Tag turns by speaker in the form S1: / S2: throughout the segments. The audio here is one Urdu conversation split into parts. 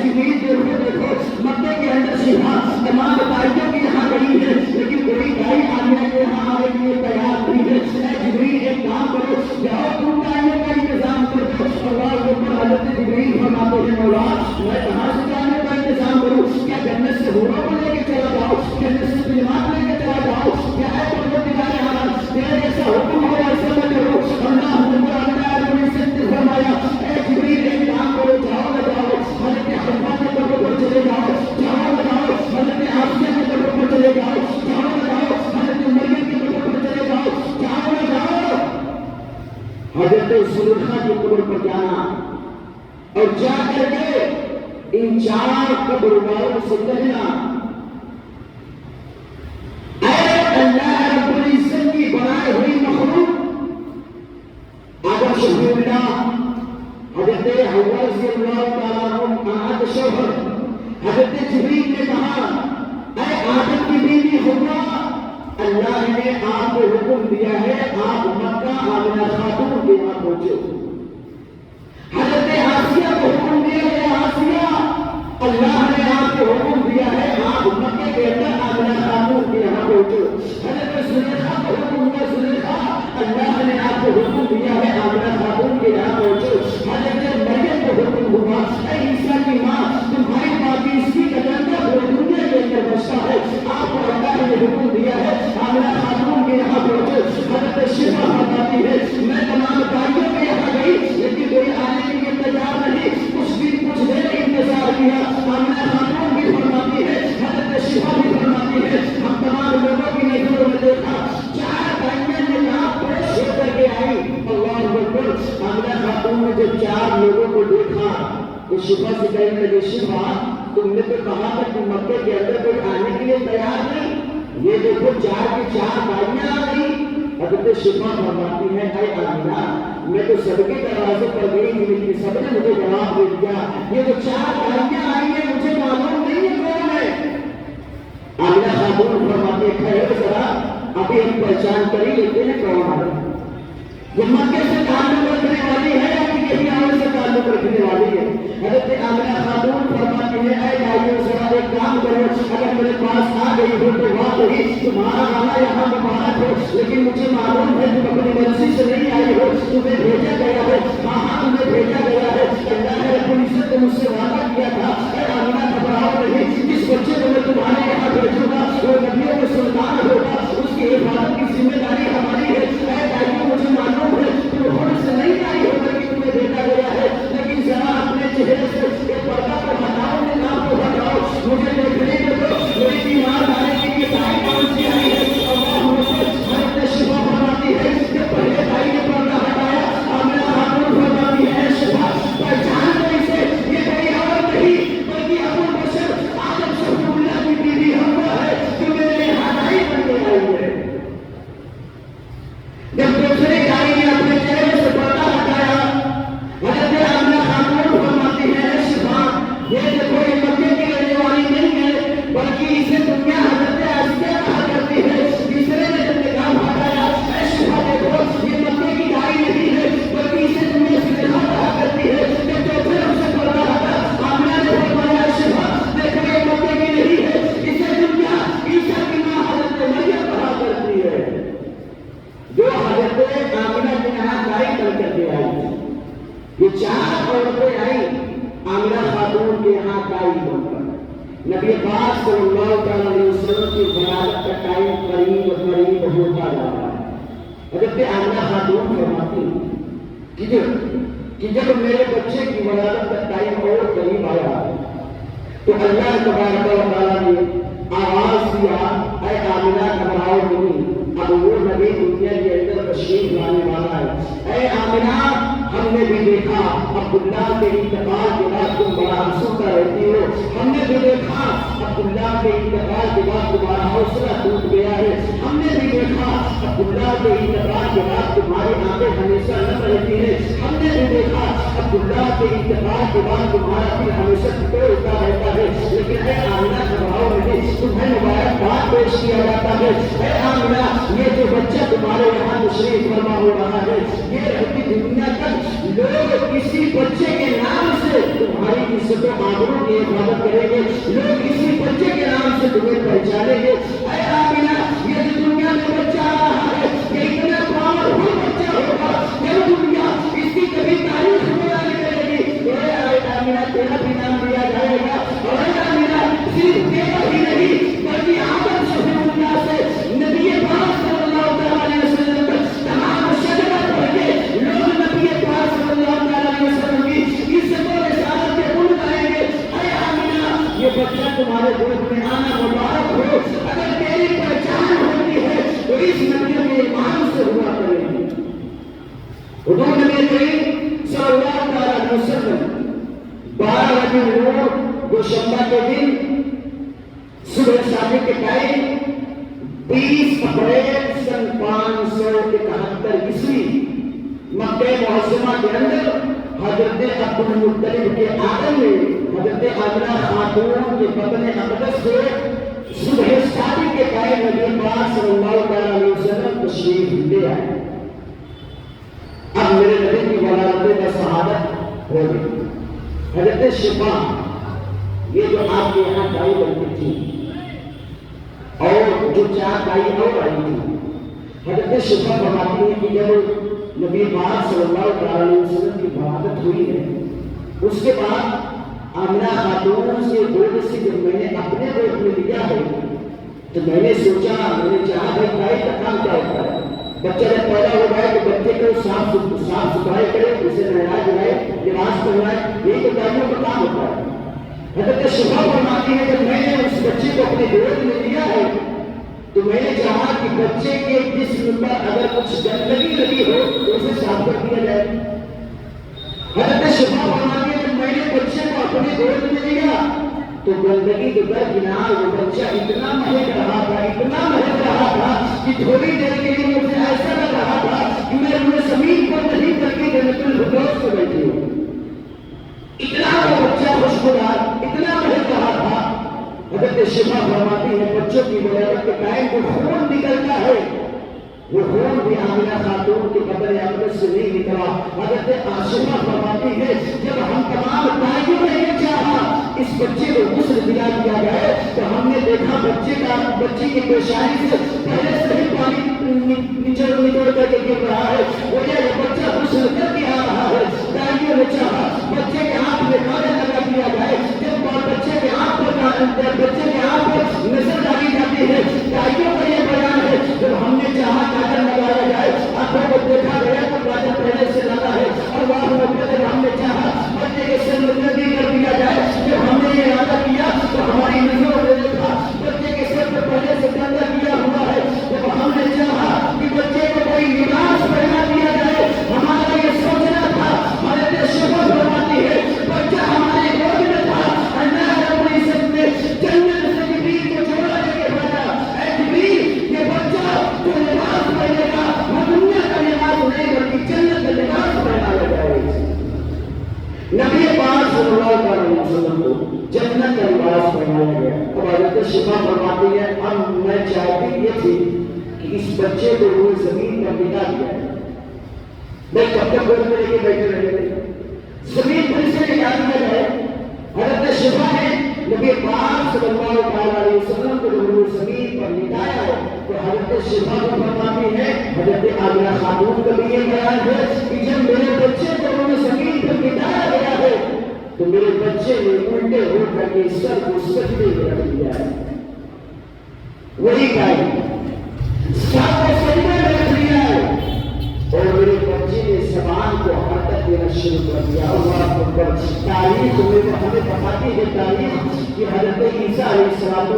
S1: جبریل دیکھو مکے کے اندر شفا تمام بائیوں کی یہاں گئی ہے لیکن کوئی گائی آمینہ کے یہاں آنے کے لیے تیار نہیں ہے. اے جبریل ایک کام کرو جاؤ تم گائیوں کا انتظام کر دو. اللہ اکبر. حضرت جبریل فرماتے ہیں مولا میں کہاں سے جانے کا انتظام کروں؟ کیا جنت سے حوروں کو لے کے چلا جاؤ؟ جنت سے کلمات لے کے چلا جاؤ؟ کیا ہے پروردگار عالم تیرا ایسا حکم ہو ایسا نہ کرو. اللہ اکبر سے فرمایا اے جبریل ایک کام کرو جاؤ نہ جاؤ حضرت حوا کے قبر پر چلے جاؤ. جاؤ نہ جاؤ حضرت آسیہ کے قبر پر چلے جاؤ. جاؤ نہ جاؤ حضرت مریم کے قبر پر چلے جاؤ. جاؤ نہ جاؤ حضرت زلیخا کی قبر پر جانا اور جا کر کے ان چار قبر والوں سے کہنا اے اللہ رب العزت کی بنائی ہوئی مخلوق آدم شبیر اللہ حضرت حوا رضی اللہ تعالیٰ عنہ شوہر حضرت جبریل نے کہا اے آدم کی بیوی حوا اللہ نے آپ کو حکم دیا ہے آپ مکہ آمنہ خاتون کے یہاں پہنچے. حضرت آسیہ کو حکم دیا ہے آسیہ اللہ نے آپ کو حکم دیا ہے آپ مکے کے اندر آمنہ خاتون کے یہاں پہنچے. حضرت زلیخا کو حکم دیا زلیخا اللہ نے آپ کو حکم دیا ہے آمنہ خاتون کے یہاں پہنچے. حضرت مریم کو حکم ہوا اے عیسیٰ کی ماں تمہاری پاکیزگی کا ڈنڈا پوری دنیا کے اندر بچتا ہے آپ کو اللہ نے حکم دیا ہے آمنہ خاتون کے یہاں پہنچے. حضرت شفا فرماتی ہے میں تمام بھائیوں کے یہاں گئی لیکن کوئی آنے کے لیے تیار نہیں. کچھ دن کچھ دیر انتظار کیا. آمنہ خاتون بھی فرماتی ہے حضرت شفا بھی فرماتی ہے ہم تمام لوگوں کی نظروں میں دیکھا چار بھائیاں نے یہاں پیش ہو کر کے آئی. اللہ اکبر. آمنہ خاتون نے جب چار لوگوں کو دیکھا تو شفا سے کہنے لگے شفا تم نے تو کہا تھا کہ مکے کے اندر کوئی آنے کے لیے تیار نہیں. یہ دیکھو چار کی چار بھائیاں آ گئی. حضرت شفا فرماتی ہے اے آمنہ میں تو سب کے دروازے پر گئی لیکن سب نے مجھے جواب دے دیا یہ جو چار بھائیاں آئی ہیں مجھے معلوم نہیں ہے کون ہے. آمنہ خاتون فرماتی ہے خیر ذرا ابھی ہم پہچان کر ہی لیتے ہیں کون ہے. یہ مکے سے تعلق رکھنے والی ہے یا کہ کہیں اور سے تعلق رکھنے والی ہے. حضرت آمنہ خاتون فرماتی ہے اے بھائیوں ذرا ایک کام کرو اگر میرے پاس آ گئی ہو تو واقعی تمہارا آنا یہاں مبارک ہو لیکن مجھے معلوم ہے تم اپنی مرضی سے نہیں آئی ہو تمہیں بھیجا گیا ہے. ہاں تمہیں بھیجا گیا ہے. اللہ رب العزت نے مجھ سے وعدہ کیا تھا اے آمنہ گھبراؤ نہیں جس بچے کو میں تمہارے یہاں بھیجوں گا وہ نبیوں میں سلطان ہوگا اس کی حفاظت کی ذمہ داری ہماری ہے. اے بھائیوں مجھے معلوم ہے تم ہوش سے نہیں آئی ہو بلکہ تمہیں بھیجا گیا ہے لیکن ذرا اپنے چہرے سے ایک پردہ کو ہٹاؤ نقاب کو ہٹاؤ مجھے دیکھنے کو دو میری بیمار آنے کے لیے دائی کون سی آئی ہے. حضرت شفا فرماتی ہے کہ پہلے بھائی نے پردہ ہٹایا. آمنہ خاتون فرماتی ہے شفا پہچان نہیں سے یہ کوئی اور نہیں بلکہ ابو البشر آدم شفیع اللہ کی بیوی حوا ہے جو میرے یہاں دائی بن کے آئی ہے. جب دوسرے دائی نے اپنے چہرے سے پردہ ہٹایا حضرت آمنہ خاتون فرماتی ہے شفا یہ دیکھو یہ مکے کی رہنے والی نہیں ہے بلکہ اسے دنیا حضرت آسیہ کہا کرتی ہے. تیسرے نے جب نقاب ہٹایا اے شفا دیکھو یہ مکے کی دائی نہیں ہے بلکہ اسے دنیا زلیخا کہا کرتی ہے. جب چوتھے سے پردہ ہٹا آمنہ نے فرمایا شفا دیکھو یہ مکے کی نہیں ہے اسے دنیا عیسیٰ کی ماں حضرت مریم کہا کرتی ہے جو حضرت آمنہ کے یہاں دائی بن کر کے آئی. یہ چار عورتیں آئی آمنہ خاتون کے یہاں دائی بن کر. نبی پاک صلی اللہ علیہ وسلم کی ولادت کا ٹائم قریب قریب ہوتا جا رہا ہے. حضرت آمنہ خاتون فرماتی کہ جب میرے بچے کی ولادت کا ٹائم اور قریب آیا تو اللہ تبارک و تعالیٰ نے آواز دیا اے آمنہ گھبراؤ نہیں اب وہ نبی دنیا کے اندر تشریف لانے والا ہے. اے آمنہ ہم نے بھی دیکھا عبداللہ کے انتقال کے بعد تم بڑا افسردہ رہتی ہو. ہم نے بھی دیکھا عبداللہ کے انتقال کے بعد تمہارا حوصلہ ٹوٹ گیا ہے. ہم نے بھی دیکھا عبداللہ کے انتقال کے بعد تمہاری آنکھیں ہمیشہ نم رہتی ہیں. ہم نے بھی دیکھا عبداللہ کے انتقال کے بعد تمہارا دل ہمیشہ ٹوٹتا رہتا ہے. لیکن اے آمنہ گھبراؤ نہیں تمہیں مبارکباد پیش کیا جاتا ہے. اے آمنہ یہ جو بچہ تمہارے یہاں تشریف فرما ہو رہا ہے یہ رہتی دنیا تک لوگ کسی بچے کے نام سے تمہاری عزت و آبرو کی حفاظت کریں گے، لوگ اسی بچے کے نام سے تمہیں پہچانیں گے۔ اے آمینہ، یہ جو دنیا میں بچہ آ رہا ہے یہ اتنا پاورفل بچہ ہوگا کہ دنیا اس کی کبھی تاریخ بیان کرے گی۔ اے آمینہ، تیرا بھی نام لیا جائے گا، اور اے آمینہ صرف تیرا ہی نہیں بلکہ آدم سے دنیا سے نبی پاک صلی اللہ علیہ وسلم تک تمام شجرہ پڑھ کے لوگ نبی پاک صلی اللہ علیہ وسلم کی عزت و رسالت کے گن گائیں گے۔ اے آمینہ، یہ بچہ تمہارے گود میں آنا مبارک ہو۔ اگر تیری پہچان ہوتی ہے تو اس نبی کے ایمان سے ہوا کرے گی۔ حضور نبی کریم صلی اللہ علیہ وسلم 12 ربیع الاول دوشنبہ کے دن صبح شادی کے ٹائم 20 اپریل سن 571 عیسوی مکہ معظمہ کے اندر حضرت عبد المطلب کے آنگن میں حضرت آمنہ خاتون کے بدن اقدس سے صبح شادی کے ٹائم نبی پاک صلی اللہ علیہ وسلم تشریف لے آئے۔ اب میرے نبی کی ولادت کا شہادت ہو گئی۔ حضرت شفا، یہ جو آپ کے یہاں دائی بنتی تھی اور جو 4 دائی اور آئی تھی، حضرت شفا فرماتی ہے کہ جب نبی پاک صلی اللہ علیہ وسلم کی ولادت ہوئی ہے، اس کے بعد آمنہ خاتون سے گود سے جب میں نے اپنے گود میں لیا ہے تو میں نے سوچا، میں نے چاہا بھائی دائی کا کام کیا ہوتا ہے؟ بچہ جب پیدا ہو جائے تو بچے کو صاف ستھرائی کرے، اسے نہلائے دھلائے، لباس پہنائے، یہی تو دائیوں کا کام ہوتا ہے۔ حضرت شفا فرماتی ہے جب میں نے اس بچے کو اپنے گود میں لیا ہے تو میں نے چاہا کہ بچے کے جسم پر اگر کچھ گندگی لگی ہو تو اسے صاف کر دیا جائے۔ حضرت شفا فرماتی ہے جب میں نے بچے کو اپنے گود میں لیا تو گندگی کے درکنار وہ بچہ اتنا مہک رہا تھا، اتنا مہک رہا تھا کہ تھوڑی دیر کے لیے مجھے ایسا لگ رہا تھا کہ میں اپنے زمین پر نہیں بلکہ جنت الفردوس میں بیٹھی ہوں۔ اتنا وہ بچہ خوشگوار، اتنا مہک رہا تھا۔ حضرت شفا فرماتی ہے بچوں کی ولادت کے ٹائم جو خون نکلتا ہے وہ خون بھی آمنہ خاتون کے بدن اقدس سے نہیں نکلا۔ حضرت شفا فرماتی ہے جب ہم تمام دائیوں نے یہ چاہا اس بچے کو غسل دلا دیا جائے تو ہم نے دیکھا بچے کی پیشانی سے پہلے سے ہی پانی نچوڑ کر کے گر رہا ہے۔ وہ یہ بچہ غسل کر کے آ رہا ہے۔ دائیوں نے چاہا بچے کے ہاتھ میں کاجل لگا دیا جائے، جب بچے کے ہاتھ پر نظر ڈالی جاتی ہے۔ دائیوں کا یہ بیان ہے جب ہم نے چاہا کاجل لگایا جائے، آنکھوں کو دیکھا گیا تو کاجل پہلے سے لگا ہے، اور ہم نے چاہا بچے کے سر میں گردی کر دیا جائے، جب ہم نے یہ ارادہ کیا تو ہماری نظروں نے دیکھا بچے کے سر پر پہلے سے گردہ کیا ہوا ہے۔ جب ہم نے چاہا کہ بچے کو کوئی لباس پہنا دیا جائے، ہمارا یہ سوچنا تھا۔ حضرت شفا فرماتی ہے بچہ ہمارے گود میں تھا، اللہ رب العزت نے جنت سے جبریل کو جوڑا لے کے بھیجا، اے جبریل یہ بچہ جو لباس پہنے گا وہ دنیا کا لباس نہیں بلکہ جنت کا لباس پہنایا جائے گا۔ نبی پاک صلی اللہ علیہ وسلم کو جنت کا لباس پہنایا گیا۔ اب حضرت شفا فرماتی ہے اب میں چاہتی یہ تھی کہ اس بچے کو وہ زمین پر بٹھا دیا جائے، میں کب تک گود میں لے کے بیٹھے رہے تھے، زمین پر اسے لٹا دیا جائے۔ حضرت شفا نے نبی پاک صلی اللہ علیہ وسلم کو وہ زمین پر لٹایا ہے تو حضرت شفا کو فرماتی ہے حضرت آمنہ خاتون کا بھی یہ بیان ہے کہ جب میرے بچے کو زمین پر لٹایا گیا ہے تو میرے بچے نے الٹے ہو کر کے سر کو سجدے میں رکھ دیا ہے۔ وہی ٹائم سر کو سجدے میں رکھ دیا ہے اور میرے بچے نے زبان کو حرکت دینا شروع کر دیا۔ اللہ اکبر۔ تاریخ میں ہمیں بتاتی ہے تاریخ کہ حضرت عیسیٰ علیہ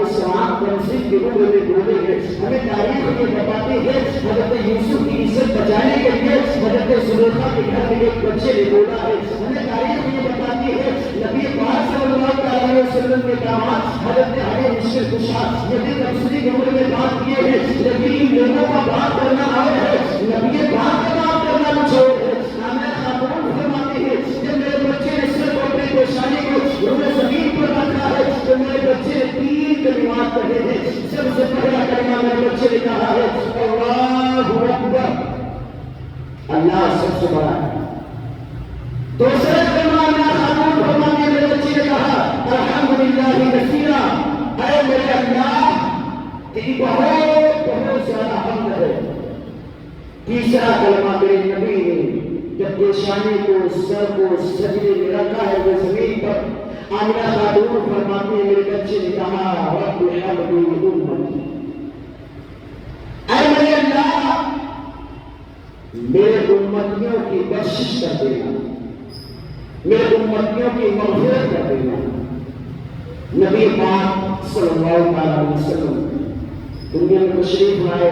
S1: السلام تنزیل کے عمر میں بولے ہیں۔ ہمیں تاریخ یہ بتاتی ہے حضرت یوسف کی عزت بچانے کے لیے حضرت زلیخا کے گھر میں ایک بچے نے بولا ہے۔ ہمیں تاریخ یہ بتاتی ہے نبی پاک صلی اللہ علیہ وسلم کے داماد حضرت علی مشکل کشا نبی تفسیری کے عمر میں بات کیے ہیں لیکن لوگوں کا بات کرنا اور ہے، نبی پاک کا بات کرنا کچھ اور ہے۔ آمنہ خاتون فرماتی ہے جب میرے بچے نے سر کو اپنی پیشانی کو روئے زمین پر رکھا ہے تو میرے بچے نے 3 کلمات کہے ہیں۔ سب سے پہلا کلمہ میرے بچے نے کہا ہے اللہ اکبر، اللہ سب سے بڑا ہے۔ دوسرا کلمہ آمنہ خاتون فرماتی ہے میرے بچے نے پیشانی کو سر کو سجدے میں رکھا ہے وہ زمین پر آمنہ خاتون فرماتی ہے میرے بچے نے کہا رب حب لی امتی، اے میرے اللہ میرے امتیوں کی بخشش کر دینا، میرے امتیوں کی مغفرت کر دینا۔ نبی پاک صلی اللہ علیہ وسلم دنیا میں تشریف لائے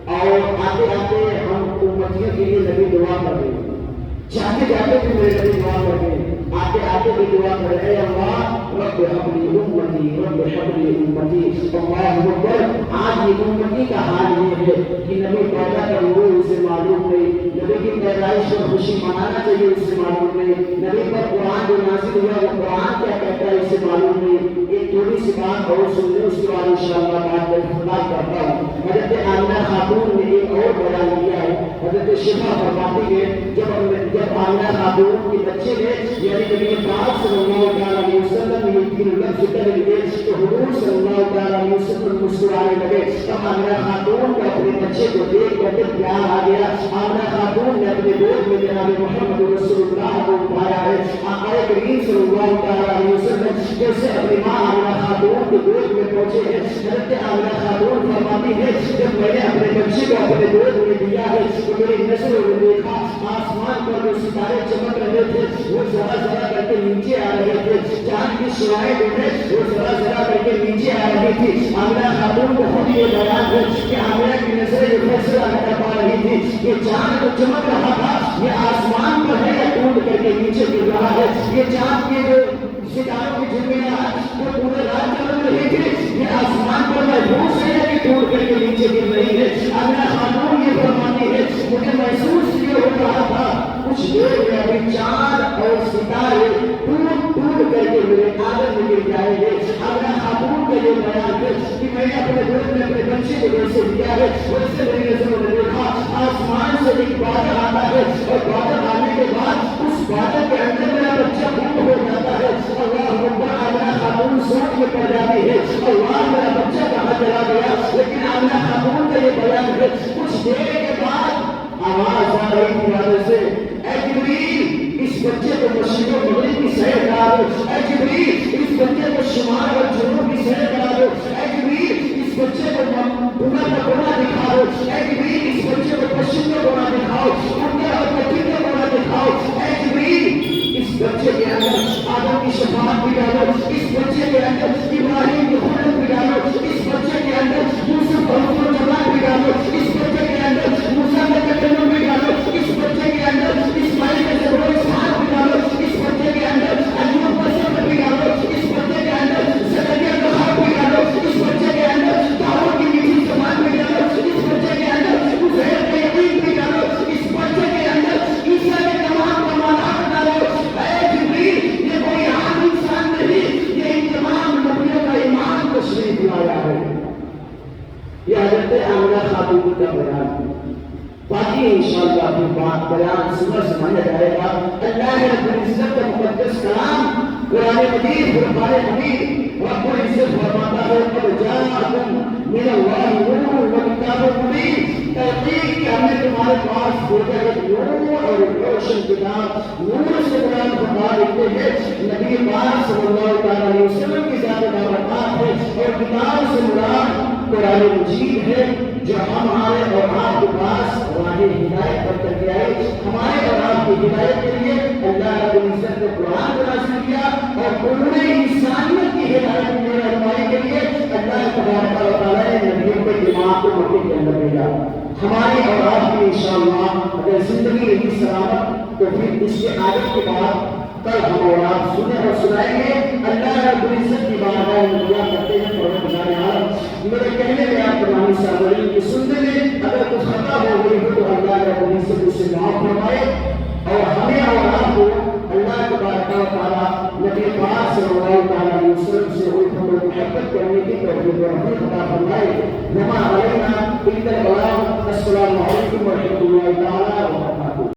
S1: اور آتے آتے ہم امتیوں کے لیے نبی دعا کر رہے ہیں، جاتے جاتے بھی میرے نبی دعا کر رہے ہیں، آتے آتے بھی دعا کر رہے ہیں اللہ رب حب لی امتی، رب حب لی امتی۔ اللہ اکبر۔ آج یہ امتی کا حال یہ ہے کہ نبی پیدا کر ہوئے اسے معلوم نہیں، نبی کی پیدائش پر خوشی منانا چاہیے اسے معلوم نہیں، نبی پر قرآن جو نازل ہوا وہ قرآن کیا کہتا ہے اسے معلوم نہیں۔ ایک تھوڑی سی بات اور سن لیں، اس کے بعد انشاءاللہ بات کرتا ہوں۔ حضرت آمنہ خاتون نے ایک اور بیان کیا ہے، حضرت شفا فرماتی ہے جب آمنہ خاتون کے بچے نے یعنی نبی پاک صلی اللہ علیہ وسلم نے یہ تین لفظ ذکر کیے تو حضور صلی اللہ علیہ وسلم مسکرانے لگے۔ تب آمنہ خاتون کو اپنے بچے کو دیکھ کر پیار آ گیا۔ آمنہ خاتون نے اپنے گود میں جناب محمد رسول اللہ کو اٹھایا ہے۔ آقا کریم صلی اللہ علیہ وسلم جیسے اپنی ماں آمنہ خاتون کے گود میں پہنچے ہیں، حضرت آمنہ خاتون فرماتی ہے جب میں نے اپنے بچے کو اپنے گود میں دیا ہے تو میری نظروں نے دیکھا آسمان پر جو ستارے چمک رہے تھے وہ ذرا ذرا کر کے نیچے آ رہے تھے، چاند کی شعاعیں جو ہے وہ ذرا ذرا کر کے نیچے آ رہی تھی۔ آمنہ خاتون کو خود یہ بیان ہے کہ آمنہ کی نظریں جو فیصلہ نہ کر پا رہی تھی، یہ چاند جو چمک رہا تھا یہ آسمان پر ہے یا ٹوٹ کر کے نیچے گر رہا ہے، یہ چاند کے جو ستاروں کی جھلمیاں جو پورے رات چمک رہی تھی یہ آسمان پر محفوظ ہے یا کہ ٹوٹ کر کے نیچے گر رہی ہے۔ آمنہ خاتون یہ فرماتی ہے مجھے محسوس یہ ہو رہا تھا کچھ دیر میں ابھی چاند اور ستارے ٹوٹ کر کے میرے آنگن میں گر جائیں گے۔ آمنہ خاتون کا یہ بیان ہے کہ میں نے اپنے گود میں اپنے بچے کو جیسے دیا ہے ویسے میری نظروں نے دیکھا آسمان سے ایک بادل آتا ہے اور بادل آنے کے بعد اس بادل کے اندر میرا بچہ گم ہو جاتا ہے۔ اللہ اکبر۔ آمنہ خاتون سوچ میں پڑ جاتی ہے اللہ میرا بچہ کہاں چلا گیا، لیکن آمنہ خاتون کا یہ بیان ہے کچھ دیر کے بعد آواز آ رہی تھی والے سے اے جبریل اس بچے کو مشرق و مغرب کی سیر کرا دو، اے جبریل اس بچے کو شمال اور جنوب کی سیر کرا دو، اے جبریل اس بچے کو پورا کا پورا دکھا دو، اے جبریل اس بچے کو پشچم کا پورا دکھاؤ، اتر اور دکن کا پورا دکھاؤ، اے جبریل اس بچے کے اندر آدم کی شفاعت بھی ڈالو، اس بچے کے اندر ابراہیم کی خلق بھی ڈالو، اس بچے کے اندر یوسف اور جمال بھی ڈالو، اس بچے کے اندر موسیٰ کا تکلم بھی ڈالو، اس بچے کے اندر اسماعیل کا ذبح و اسحاق بھی ڈالو، اس بچے کے اندر ایوب کا صبر بھی ڈالو، اس بچے کے اندر زکریا کا خوف بھی ڈالو، اس بچے کے اندر داؤد کی میٹھی زبان بھی ڈالو، اس بچے کے اندر عزیر کا یقین بھی ڈالو، اس بچے کے اندر عیسیٰ کے تمام کمالات ڈالو۔ اے جبریل یہ کوئی عام انسان نہیں، یہ ان تمام نبیوں کا امام تشریف لایا ہے۔ یہ حضرت آمنہ خاتون کا بیان ہے۔ باقی انشاءاللہ اپنی بات بیان صبح سمجھا جائے گا۔ اللہ رب العزت کا مقدس کلام قرآن مجید فرقان حمید رب العزت فرماتا ہے قد جاءکم من اللہ نور و کتاب مبین، تحقیق کہ ہم نے تمہارے پاس بھیجا ہے نور اور روشن کتاب۔ نور سے قرآن فرما دیتے ہیں نبی پاک صلی اللہ علیہ وسلم کی ذات بابرکات ہے، اور کتاب سے مراد قرآن مجید ہے جو ہمارے اور آپ کے پاس راہ ہدایت پر کر کے آئے۔ ہمارے اور آپ کی ہدایت کے لیے اللہ رب العزت نے قرآن کو نازل کیا اور پورے انسانیت کی ہدایت میں رہنمائی کے لیے اللہ تبارک و تعالیٰ نے نبیوں کے دماغ کو مٹی کے اندر بھیجا۔ ہماری اور آپ کی انشاءاللہ اگر زندگی رہی سلامت تو پھر اس کے آگے کے بعد کل ہم اور آپ سنیں اور سنائیں گے۔ اللہ رب العزت کی بارگاہ میں دعا کرتے ہیں پروردگار عالم میرے کہنے میں آپ تمام سامعین کی سننے میں اگر کچھ خطا ہو گئی ہو تو اللہ رب العزت اسے معاف فرمائے، اور ہمیں اور آپ کو اللہ تبارک و تعالیٰ نبی پاک صلی اللہ علیہ وسلم سے الفت و محبت کرنے کی توفیق و رحمت عطا فرمائے۔ وما علینا الا البلاغ۔ السلام علیکم ورحمۃ اللہ تعالیٰ وبرکاتہ۔